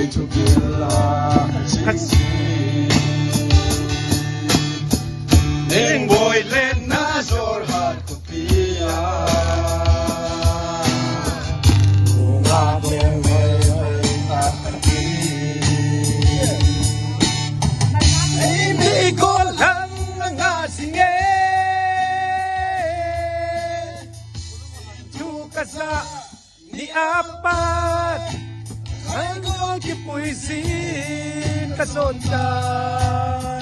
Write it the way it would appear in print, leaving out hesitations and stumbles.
to killa Ning boy len na sor hat ko pia Kung aking may tataki Hindi ko lang nangasinge Tukasa ni apat Ang kong kipuisin kasontan